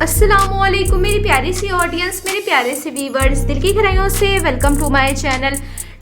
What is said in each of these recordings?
अस्सलामुअलैकुम मेरी प्यारी सी ऑडियंस, मेरे प्यारे से व्यूवर्स, दिल की गहराइयों से welcome to my channel.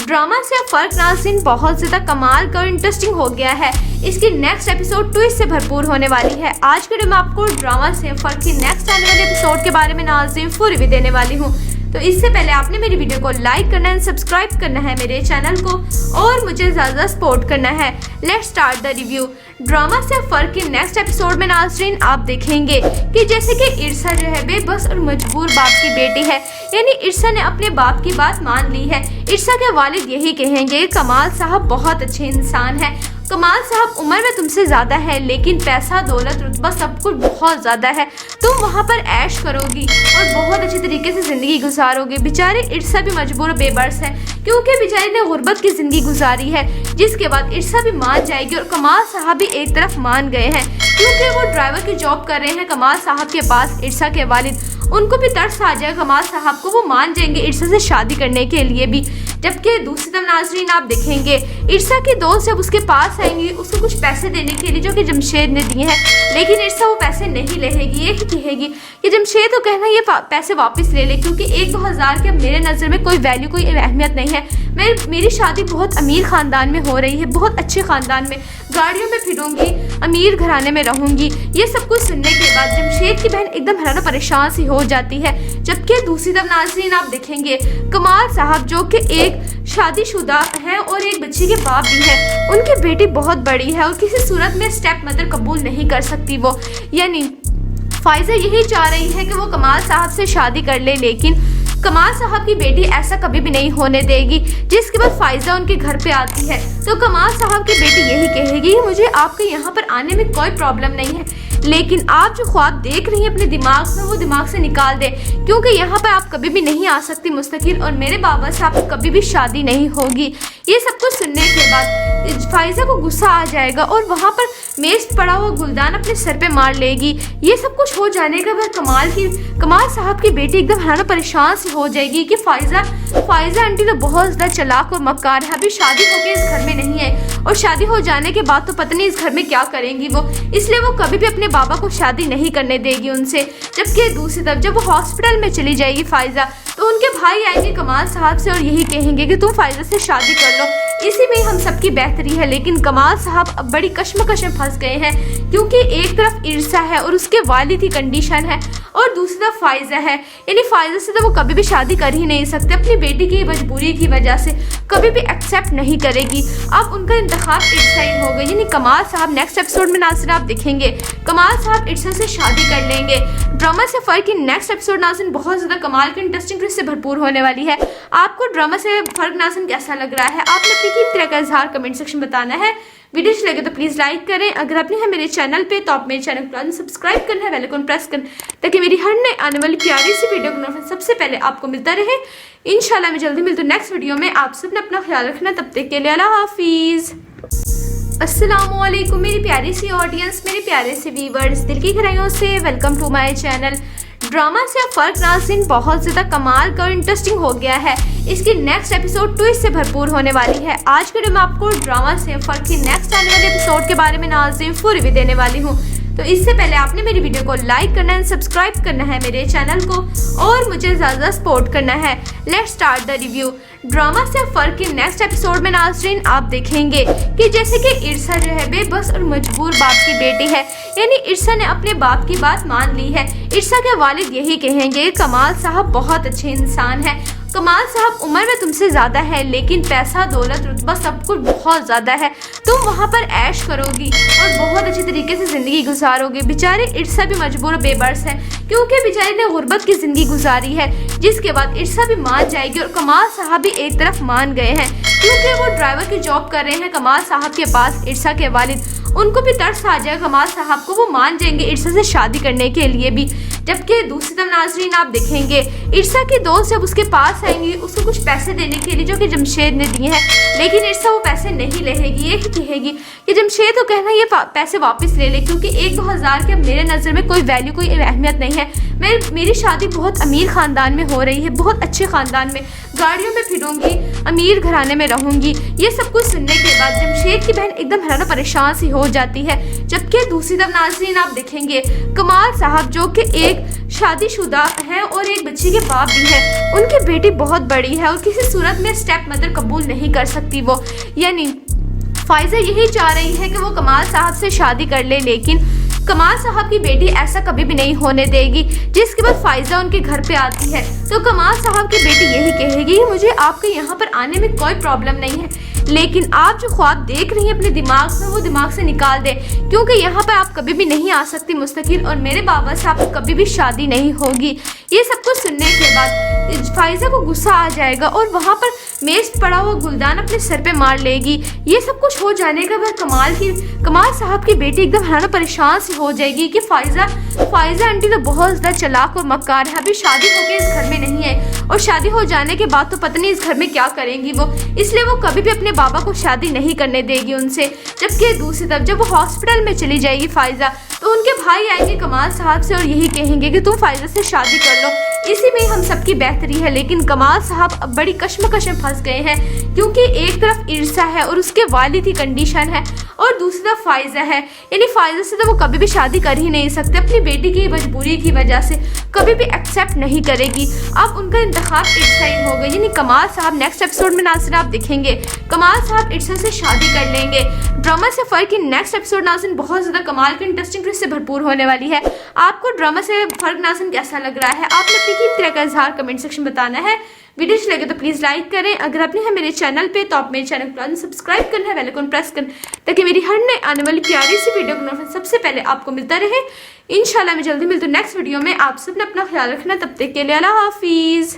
Drama से फर्क नाज़रीन बहुत ज़्यादा कमाल का इंटरेस्टिंग हो गया है। इसकी नेक्स्ट एपिसोड ट्विस्ट से भरपूर होने वाली है। आज के दिन मैं आपको ड्रामा से फर्क की नेक्स्ट आने वाले एपिसोड के बारे में नाज़रीन फुल रिव्यू देने वाली हूँ। तो इससे पहले आपने मेरी वीडियो को लाइक करना है, सब्सक्राइब करना है मेरे चैनल को और मुझे ज़्यादा सपोर्ट करना है। Let's start the review. Drama से फर्क के नेक्स्ट एपिसोड में नाज़रीन आप देखेंगे कि जैसे कि इरसा जो है बेबस और मजबूर बाप की बेटी है, यानी इरसा ने अपने बाप की बात मान ली है। इरसा के वालिद यही कहेंगे कमाल साहब बहुत अच्छे इंसान है। कमाल साहब उम्र में तुमसे ज़्यादा है लेकिन पैसा दौलत रुतबा सब कुछ बहुत ज़्यादा है। तुम वहाँ पर ऐश करोगी और बहुत अच्छी तरीके से ज़िंदगी गुजारोगे। बेचारे इरसा भी मजबूर और बेबस है क्योंकि बेचारी ने गुर्बत की ज़िंदगी गुजारी है, जिसके बाद इरसा भी मान जाएगी और कमाल साहब भी एक तरफ मान गए हैं क्योंकि वो ड्राइवर की जॉब कर रहे हैं कमाल साहब के पास। इरसा के वालिद उनको भी तरस आ जाएगा कमाल साहब को, वो मान जाएंगे इरसा से शादी करने के लिए भी। जबकि दूसरी तरफ नाज़रीन आप देखेंगे इरसा की दोस्त जब उसके पास आएंगी उसको कुछ पैसे देने के लिए जो कि जमशेद ने दिए हैं, लेकिन इरसा वो पैसे नहीं लेगी। ये ही कहेगी कि जमशेद तो कहना ये पैसे वापस ले ले क्योंकि 1-2 हज़ार के मेरे नज़र में कोई वैल्यू कोई अहमियत नहीं है। मेरी शादी बहुत अमीर ख़ानदान में हो रही है, बहुत अच्छे ख़ानदान में, गाड़ियों में फिरूंगी, अमीर घराने में रहूंगी। ये सब कुछ सुनने के बाद जमशेद की बहन एकदम हैरान परेशान सी हो जाती है। जबकि दूसरी तरफ नाज़रीन आप देखेंगे कमाल साहब जो कि एक शादीशुदा है और एक बच्ची के बाप भी है। उनकी बेटी बहुत बड़ी है और किसी सूरत में स्टेप मदर कबूल नहीं कर सकती वो, यानी फाइजा यही चाह रही है कि वो कमाल साहब से शादी कर ले, लेकिन कमाल साहब की बेटी ऐसा कभी भी नहीं होने देगी। जिसके बाद फाइजा उनके घर पे आती है तो कमाल साहब की बेटी यही कहेगी मुझे आपके यहाँ पर आने में कोई प्रॉब्लम नहीं है, लेकिन आप जो ख्वाब देख रही हैं अपने दिमाग में वो दिमाग से निकाल दें क्योंकि यहाँ पर आप कभी भी नहीं आ सकती मुस्तकिल और मेरे बाबा से आपकी कभी भी शादी नहीं होगी। ये सब कुछ सुनने के बाद फाइजा को गुस्सा आ जाएगा और वहाँ पर मेज पड़ा हुआ गुलदान अपने सर पे मार लेगी। ये सब कुछ हो जाने के बाद कमाल साहब की बेटी एकदम हैरान परेशान सी हो जाएगी कि फाइजा आंटी तो बहुत ज़्यादा चालाक और मक्कार है, अभी शादी होकर इस घर में नहीं है और शादी हो जाने के बाद तो पता नहीं इस घर में क्या करेंगी वो, इसलिए वो कभी भी अपने बाबा को शादी नहीं करने देगी उनसे। जबकि दूसरी तरफ जब वो हॉस्पिटल में चली जाएगी फाइजा तो उनके भाई आएंगे कमाल साहब से और यही कहेंगे कि तुम फाइजा से शादी कर लो, इसी में हम सबकी बेहतरी है। लेकिन कमाल साहब अब बड़ी कश्मकश में फंस गए हैं क्योंकि एक तरफ इरसा है और उसके वालिद की कंडीशन है और दूसरी तरफ फाइजा है, यानी फाइजा से तो वो कभी भी शादी कर ही नहीं सकते, अपनी बेटी की मजबूरी की वजह से कभी भी एक्सेप्ट नहीं करेगी। अब उनका इंतखाब इरसा ही होगा, यानी कमाल साहब नेक्स्ट एपिसोड में नाज़रीन आप देखेंगे कमाल साहब इरसा से शादी कर लेंगे। ड्रामा से फर्क की नेक्स्ट एपिसोड नाज़रीन बहुत ज़्यादा कमाल की इंटरेस्टिंग से भरपूर होने वाली है। आपको ड्रामा से फर्क नाज़रीन कैसा लग रहा है आपने अपनी तरह का इजहार कमेंट सेक्शन बताना है। वीडियो अच्छी लगे तो प्लीज़ लाइक करें। अगर आपने है मेरे चैनल पे तो आप मेरे चैनल को सब्सक्राइब करना है, बेल आइकन प्रेस करना ताकि मेरी हर नए आने वाली प्यारी सी वीडियो का नोटिफिकेशन सबसे पहले आपको मिलता रहे। इंशाल्लाह मैं जल्दी मिलती हूँ नेक्स्ट वीडियो में। आप सब ने अपना ख्याल रखना, तब तक के लिए अल्लाह हाफिज़। अस्सलामुअलैकुम मेरी प्यारी सी ऑडियंस, मेरे प्यारे से व्यूवर्स, दिल की गहराइयों से welcome to my channel. Drama से फर्क नाज़रीन बहुत ज़्यादा कमाल का और इंटरेस्टिंग हो गया है। इसकी नेक्स्ट एपिसोड ट्विस्ट से भरपूर होने वाली है। आज के दिन मैं आपको ड्रामा से फर्क की नेक्स्ट आने वाले एपिसोड के बारे में नाज़रीन फुल रिव्यू देने वाली हूँ। तो इससे पहले आपने मेरी वीडियो को लाइक करना है, सब्सक्राइब करना है मेरे चैनल को और मुझे ज़्यादा सपोर्ट करना है। Let's start the review. Drama से फर्क के नेक्स्ट एपिसोड में नाज़रीन आप देखेंगे कि जैसे कि इरसा जो है बेबस और मजबूर बाप की बेटी है, यानी इरसा ने अपने बाप की बात मान ली है। इरसा के वालिद यही कहेंगे कमाल साहब बहुत अच्छे इंसान है। कमाल साहब उम्र में तुमसे ज़्यादा है लेकिन पैसा दौलत रुतबा सब कुछ बहुत ज़्यादा है। तुम वहाँ पर ऐश करोगी और बहुत अच्छी तरीके से ज़िंदगी गुजारोगे। बेचारे इरसा भी मजबूर और बेबस है क्योंकि बेचारी ने गुर्बत की ज़िंदगी गुजारी है, जिसके बाद इरसा भी मान जाएगी और कमाल साहब भी एक तरफ मान गए हैं क्योंकि वो ड्राइवर की जॉब कर रहे हैं कमाल साहब के पास। इरसा के वालिद उनको भी तरस आ जाएगा कमाल साहब को, वो मान जाएंगे इरसा से शादी करने के लिए भी। जबकि दूसरी तरफ नाज़रीन आप देखेंगे इरसा की दोस्त जब उसके पास आएंगी उसको कुछ पैसे देने के लिए जो कि जमशेद ने दिए हैं, लेकिन इरसा वो पैसे नहीं लेगी। ये ही कहेगी कि जमशेद तो कहना ये पैसे वापस ले ले क्योंकि 1-2 हज़ार के मेरे नज़र में कोई वैल्यू कोई अहमियत नहीं है। मेरी शादी बहुत अमीर ख़ानदान में हो रही है, बहुत अच्छे ख़ानदान में, गाड़ियों में फिरूंगी, अमीर घराने में रहूंगी। ये सब कुछ सुनने के बाद जमशेद की बहन एकदम हैरान परेशान सी हो जाती है। जबकि दूसरी तरफ नाज़रीन आप देखेंगे कमाल साहब जो कि एक शादीशुदा हैं और एक बच्चे के बाप भी है। उनकी बेटी बहुत बड़ी है और किसी सूरत में स्टेप मदर कबूल नहीं कर सकती वो। यानी फाइजा यही चाह रही है कि वो कमाल साहब से शादी कर ले, लेकिन कमाल साहब की बेटी ऐसा कभी भी नहीं होने देगी। जिसके बाद फाइजा उनके घर पे आती है तो कमाल साहब की बेटी यही कहेगी, मुझे आपके यहाँ पर आने में कोई प्रॉब्लम नहीं है, लेकिन आप जो ख्वाब देख रही हैं अपने दिमाग में वो दिमाग से निकाल दें, क्योंकि यहाँ पर आप कभी भी नहीं आ सकती मुस्तकिल, और मेरे बाबा साहब की कभी भी शादी नहीं होगी। ये सब कुछ सुनने के बाद फाइजा को गुस्सा आ जाएगा और वहाँ पर मेज पड़ा हुआ गुलदान अपने सर पे मार लेगी। ये सब कुछ हो जाने के बाद कमाल साहब की बेटी एकदम हैरान परेशान सी हो जाएगी कि फाइजा आंटी तो बहुत ज़्यादा चालाक और मक्कार है, अभी शादी होके इस घर में नहीं है और शादी हो जाने के बाद तो पता नहीं इस घर में क्या करेंगी वो, इसलिए वो कभी भी अपने बाबा को शादी नहीं करने देगी उनसे। जबकि दूसरी तरफ जब वो हॉस्पिटल में चली जाएगी फाइजा, तो उनके भाई आएंगे कमाल साहब से और यही कहेंगे कि तुम फाइजा से शादी कर लो, इसी में हम सबकी बेहतरी है। लेकिन कमाल साहब अब बड़ी कश्मकश में फंस गए हैं, क्योंकि एक तरफ इर्सा है और उसके वालिद की कंडीशन है और दूसरी तरफ फाइजा है। यानी फाइजा से तो वो कभी भी शादी कर ही नहीं सकते, अपनी बेटी की मजबूरी की वजह से कभी भी एक्सेप्ट नहीं करेगी। अब उनका इंतखाब इर्सा ही होगा, यानी कमाल साहब नेक्स्ट एपिसोड में नाज़रीन आप देखेंगे कमाल साहब इर्सा से शादी कर लेंगे। ड्रामा से फर्क की नेक्स्ट एपिसोड नाज़रीन बहुत ज़्यादा कमाल के इंटरेस्टिंग ट्विस्ट से भरपूर होने वाली है। आपको ड्रामा से फर्क नाज़रीन कैसा लग रहा है, आपने अपनी कीमती राय का इजहार कमेंट सेक्शन में बताना है। वीडियो अच्छी लगे तो प्लीज़ लाइक करें, अगर आपने है मेरे चैनल पे तो आप मेरे चैनल को सब्सक्राइब करना है, बेल आइकन प्रेस करना ताकि मेरी हर नए आने वाली प्यारी सी वीडियो का नोटिफिकेशन सबसे पहले आपको मिलता रहे। इंशाल्लाह मैं जल्दी मिलती हूँ नेक्स्ट वीडियो में। आप सब ने अपना ख्याल रखना, तब तक के लिए अल्लाह हाफिज़।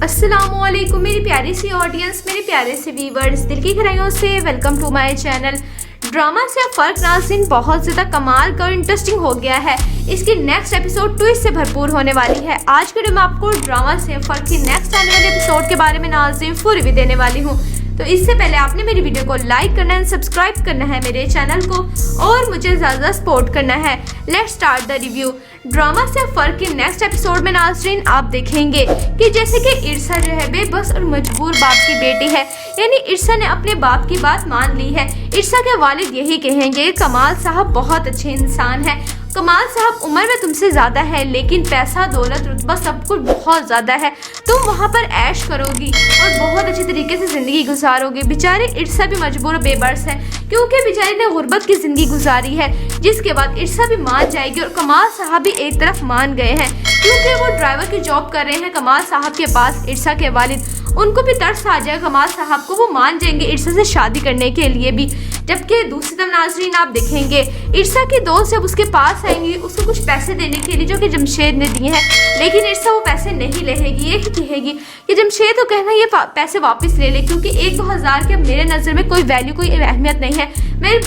अस्सलामुअलैकुम मेरी प्यारी सी ऑडियंस, मेरे प्यारे से व्यूअर्स, दिल की गहराइयों से welcome to my channel. Drama से फर्क नाज़रीन बहुत ज़्यादा कमाल का और इंटरेस्टिंग हो गया है। इसकी नेक्स्ट एपिसोड ट्विस्ट से भरपूर होने वाली है। आज के वीडियो में आपको ड्रामा से फर्क की नेक्स्ट आने वाले एपिसोड के बारे में नाज़रीन फुल रिव्यू देने वाली हूँ। तो इससे पहले आपने मेरी वीडियो को लाइक करना है, सब्सक्राइब करना है मेरे चैनल को और मुझे ज़्यादा सपोर्ट करना है। Let's start the review. Drama से फर्क के नेक्स्ट एपिसोड में नाज़रीन आप देखेंगे कि जैसे कि इर्सा जो है बेबस और मजबूर बाप की बेटी है, यानी इर्सा ने अपने बाप की बात मान ली है। इर्सा के वालिद यही कहेंगे कमाल साहब बहुत अच्छे इंसान है, कमाल साहब उम्र में तुमसे ज़्यादा है लेकिन पैसा दौलत रुतबा सब कुछ बहुत ज़्यादा है, तुम वहाँ पर ऐश करोगी और बहुत अच्छे तरीके से ज़िंदगी गुजारोगी। बेचारे इर्सा भी मजबूर और बेबस है, क्योंकि बेचारी ने गुर्बत की ज़िंदगी गुजारी है। जिसके बाद इर्सा भी मान जाएगी और कमाल साहब भी एक तरफ मान गए हैं, क्योंकि वो ड्राइवर की जॉब कर रहे हैं कमाल साहब के पास। इर्सा के वालिद उनको भी तरस आ जाएगा कमाल साहब को, वो मान जाएंगे इर्सा से शादी करने के लिए भी। जबकि दूसरी तरफ नाज़रीन आप देखेंगे इर्सा की दोस्त जब उसके पास आएंगी उसको कुछ पैसे देने के लिए जो कि जमशेद ने दिए हैं, लेकिन इर्सा वो पैसे नहीं लेगी। ये ही कहेगी कि जमशेद तो कहना ये पैसे वापस ले ले, क्योंकि 1-2 हज़ार के मेरे नज़र में कोई वैल्यू कोई अहमियत नहीं है।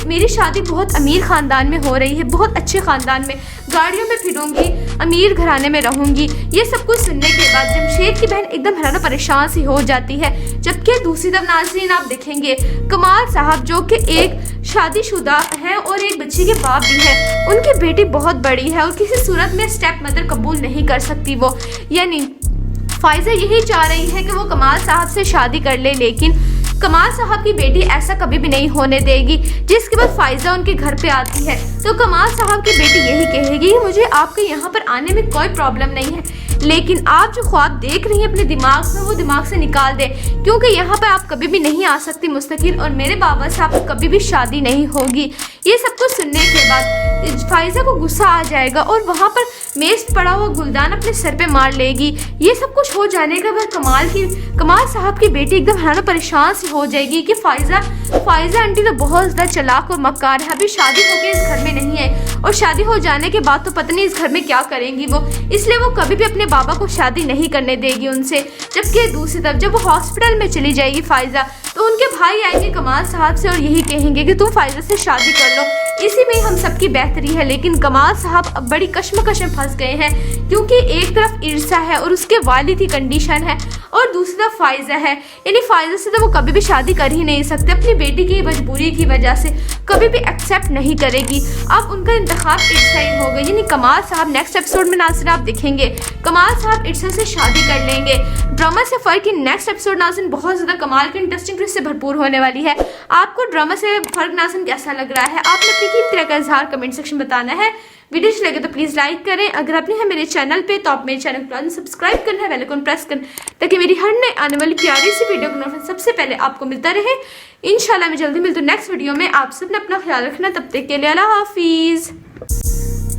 मेरी शादी बहुत अमीर ख़ानदान में हो रही है, बहुत अच्छे ख़ानदान में, गाड़ियों में फिरूंगी, अमीर घराने में रहूंगी। ये सब कुछ सुनने के बाद जमशेद की बहन एकदम हैरान परेशान सी हो जाती है। जबकि दूसरी तरफ नाज़रीन आप देखेंगे कमाल साहब जो कि एक शादीशुदा है और एक बच्चे के बाप भी है, उनकी बेटी बहुत बड़ी है और किसी सूरत में स्टेप मदर कबूल नहीं कर सकती वो। यानी फाइजा यही चाह रही है कि वो कमाल साहब से शादी कर ले, लेकिन कमाल साहब की बेटी ऐसा कभी भी नहीं होने देगी। जिसके बाद फाइजा उनके घर पे आती है तो कमाल साहब की बेटी यही कहेगी, मुझे आपके यहाँ पर आने में कोई प्रॉब्लम नहीं है, लेकिन आप जो ख्वाब देख रही हैं अपने दिमाग में वो दिमाग से निकाल दें, क्योंकि यहाँ पर आप कभी भी नहीं आ सकती मुस्तकिल, और मेरे बाबा साहब की कभी भी शादी नहीं होगी। ये सब कुछ सुनने के बाद फाइजा को गुस्सा आ जाएगा और वहाँ पर मेज पड़ा हुआ गुलदान अपने सर पे मार लेगी। ये सब कुछ हो जाने के बाद कमाल साहब की बेटी एकदम हैरान परेशान सी हो जाएगी कि फाइजा आंटी तो बहुत ज़्यादा चालाक और मक्कार है, अभी शादी होके इस घर में नहीं है और शादी हो जाने के बाद तो पता नहीं इस घर में क्या करेंगी वो, इसलिए वो कभी भी अपने बाबा को शादी नहीं करने देगी उनसे। जबकि दूसरी तरफ जब वो हॉस्पिटल में चली जाएगी फाइजा, तो उनके भाई आएंगे कमाल साहब से और यही कहेंगे कि तुम फाइजा से शादी कर लो, इसी में हम सबकी बेहतरी है। लेकिन कमाल साहब अब बड़ी कश्मकश में फंस गए हैं, क्योंकि एक तरफ इर्सा है और उसके वालिद की कंडीशन है और दूसरी तरफ फाइजा है। यानी फाइजा से तो वो कभी भी शादी कर ही नहीं सकते, अपनी बेटी की मजबूरी की वजह से कभी भी एक्सेप्ट नहीं करेगी। अब उनका इंतखाब इर्सा ही होगा, यानी कमाल साहब नेक्स्ट एपिसोड में नाज़रीन आप देखेंगे कमाल साहब इर्सा से शादी कर लेंगे। ड्रामा से फर्क की नेक्स्ट एपिसोड नाज़रीन बहुत ज़्यादा कमाल के इंटरेस्टिंग ट्विस्ट से भरपूर होने वाली है। आपको ड्रामा से फर्क नाज़रीन कैसा लग रहा है, आपने अपनी कीमती राय का इजहार कमेंट सेक्शन में बताना है। वीडियो अच्छी लगे तो प्लीज़ लाइक करें। अगर आपने है मेरे चैनल पे तो आप मेरे चैनल को सब्सक्राइब करना है, बेल आइकन प्रेस करना ताकि मेरी हर नए आने वाली प्यारी सी वीडियो का नोटिफिकेशन सबसे पहले आपको मिलता रहे। इंशाल्लाह मैं जल्दी मिलती हूँ नेक्स्ट वीडियो में। आप सब ने अपना ख्याल रखना, तब तक के लिए अल्लाह हाफिज़।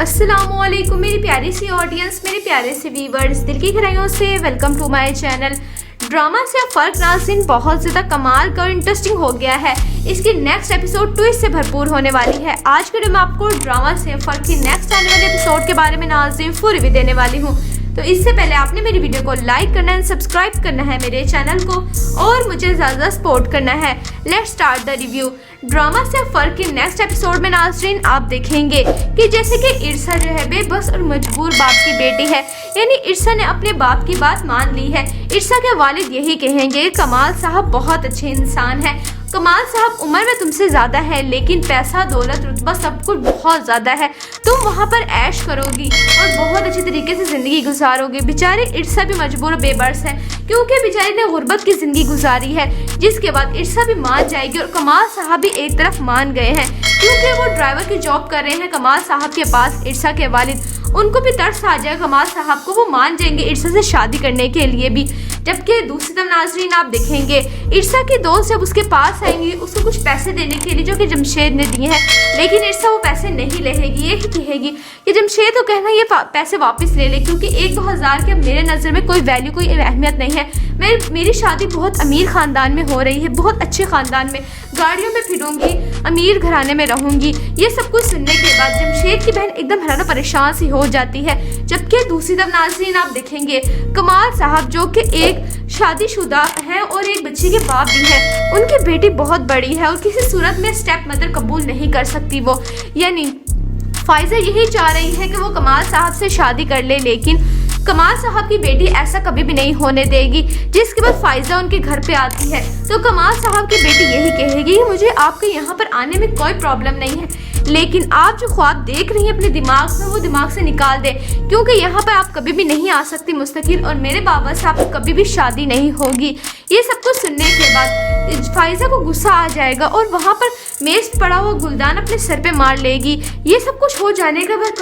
अस्सलामुअलैकुम मेरी प्यारी सी ऑडियंस, मेरे प्यारे से व्यूवर्स, दिल की गहराइयों से welcome to my channel. Drama से फर्क नाज़रीन बहुत ज़्यादा कमाल का इंटरेस्टिंग हो गया है। इसकी नेक्स्ट एपिसोड ट्विस्ट से भरपूर होने वाली है। आज के वीडियो में आपको ड्रामा से फर्क की नेक्स्ट आने वाले एपिसोड के बारे में नाज़रीन फुल रिव्यू देने वाली हूँ। तो इससे पहले आपने मेरी वीडियो को लाइक करना है, सब्सक्राइब करना है मेरे चैनल को और मुझे ज़्यादा सपोर्ट करना है। Let's start the review. Drama से फर्क के नेक्स्ट एपिसोड में नाज़रीन आप देखेंगे कि जैसे कि इरसा जो है बेबस और मजबूर बाप की बेटी है, यानी इरसा ने अपने बाप की बात मान ली है। इरसा के वालिद यही कहेंगे कमाल साहब बहुत अच्छे इंसान है, कमाल साहब उम्र में तुमसे ज़्यादा है लेकिन पैसा दौलत रुतबा सब कुछ बहुत ज़्यादा है, तुम वहाँ पर ऐश करोगी और बहुत अच्छी तरीके से ज़िंदगी गुजारोगे। बेचारी इरसा भी मजबूर और बेबस है क्योंकि बेचारी ने गुर्बत की ज़िंदगी गुजारी है, जिसके बाद इरसा भी मान जाएगी और कमाल साहब भी एक तरफ मान गए हैं क्योंकि वो ड्राइवर की जॉब कर रहे हैं कमाल साहब के पास। इरसा के वालिद उनको भी तरस आ जाएगा कमाल साहब को, वो मान जाएंगे इरसा से शादी करने के लिए भी। जबकि दूसरी तरफ नाज़रीन आप देखेंगे इरसा की दोस्त जब उसके पास आएंगी उसको कुछ पैसे देने के लिए जो कि जमशेद ने दिए हैं, लेकिन इरसा वो पैसे नहीं लेगी। ये ही कहेगी कि जमशेद तो कहना ये पैसे वापस ले ले क्योंकि 1-2 हज़ार के मेरे नज़र में कोई वैल्यू कोई अहमियत नहीं है। मेरी शादी बहुत अमीर ख़ानदान में हो रही है, बहुत अच्छे ख़ानदान में, गाड़ियों में फिरूंगी, अमीर घराने में रहूंगी। ये सब कुछ सुनने के बाद जमशेद की बहन एकदम हैरान परेशान सी हो जाती है। जबकि दूसरी तरफ नाज़रीन आप देखेंगे कमाल साहब जो कि एक शादीशुदा है और एक बच्चे के बाप भी है, उनकी बेटी बहुत बड़ी है और किसी सूरत में स्टेप मदर कबूल नहीं कर सकती वो, यानी फाइजा यही चाह रही है कि वो कमाल साहब से शादी कर ले, लेकिन कमाल साहब की बेटी ऐसा कभी भी नहीं होने देगी। जिसके बाद फाइजा उनके घर पे आती है तो कमाल साहब की बेटी यही कहेगी मुझे आपके यहाँ पर आने में कोई प्रॉब्लम नहीं है, लेकिन आप जो ख्वाब देख रही हैं अपने दिमाग में वो दिमाग से निकाल दें क्योंकि यहाँ पर आप कभी भी नहीं आ सकती मुस्तकिल और मेरे बाबा से आपकी कभी भी शादी नहीं होगी। ये सब कुछ सुनने के बाद फाइजा को गुस्सा आ जाएगा और वहाँ पर मेज पड़ा हुआ गुलदान अपने सर पे मार लेगी। ये सब कुछ हो जाने के बाद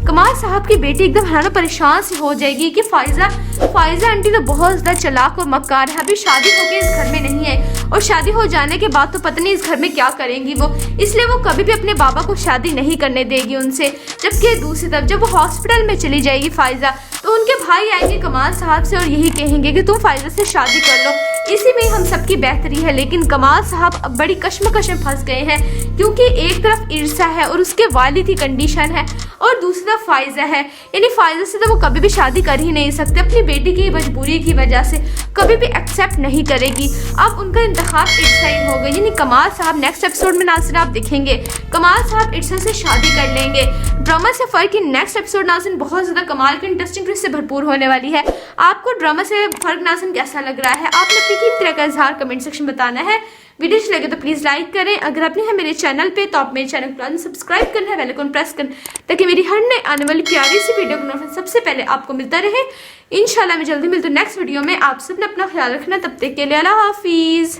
कमाल साहब की बेटी एकदम हैरान परेशान सी हो जाएगी कि फाइजा आंटी तो बहुत ज़्यादा चालाक और मक्कार है, अभी शादी होकर इस घर में नहीं है और शादी हो जाने के बाद तो पता नहीं इस घर में क्या करेंगी वो, इसलिए वो कभी भी अपने बाबा को शादी नहीं करने देगी उनसे। जबकि दूसरी तरफ जब वो हॉस्पिटल में चली जाएगी फाइजा तो उनके भाई आएंगे कमाल साहब से और यही कहेंगे कि तुम फाइजा से शादी कर लो, इसी में हम सबकी बेहतरी है। लेकिन कमाल साहब अब बड़ी कश्मकश में फंस गए हैं क्योंकि एक तरफ इरसा है और उसके वालिद की कंडीशन है और दूसरी तरफ फाइजा है, यानी फाइजा से तो वो कभी भी शादी कर ही नहीं सकते, अपनी बेटी की मजबूरी की वजह से कभी भी एक्सेप्ट नहीं करेगी। अब उनका इंतखाब इरसा ही होगा, यानी कमाल साहब नेक्स्ट एपिसोड में नाज़रीन आप देखेंगे कमाल साहब इरसा से शादी कर लेंगे। ड्रामा से फर्क की नेक्स्ट एपिसोड नाज़रीन बहुत ज़्यादा कमाल की इंटरेस्टिंग से भरपूर होने वाली है। आपको ड्रामा से फर्क नाज़रीन कैसा लग रहा है आपने अपनी तरह का इजहार कमेंट सेक्शन बताना है। वीडियो अच्छी लगे तो प्लीज़ लाइक करें। अगर आपने है मेरे चैनल पे तो आप मेरे चैनल को सब्सक्राइब करना है, बेल आइकन प्रेस करना ताकि मेरी हर नए आने वाली प्यारी सी वीडियो का नोटिफिकेशन सबसे पहले आपको मिलता रहे। इंशाल्लाह मैं जल्दी मिलती हूँ नेक्स्ट वीडियो में। आप सब ने अपना ख्याल रखना, तब तक के लिए अल्लाह हाफिज़।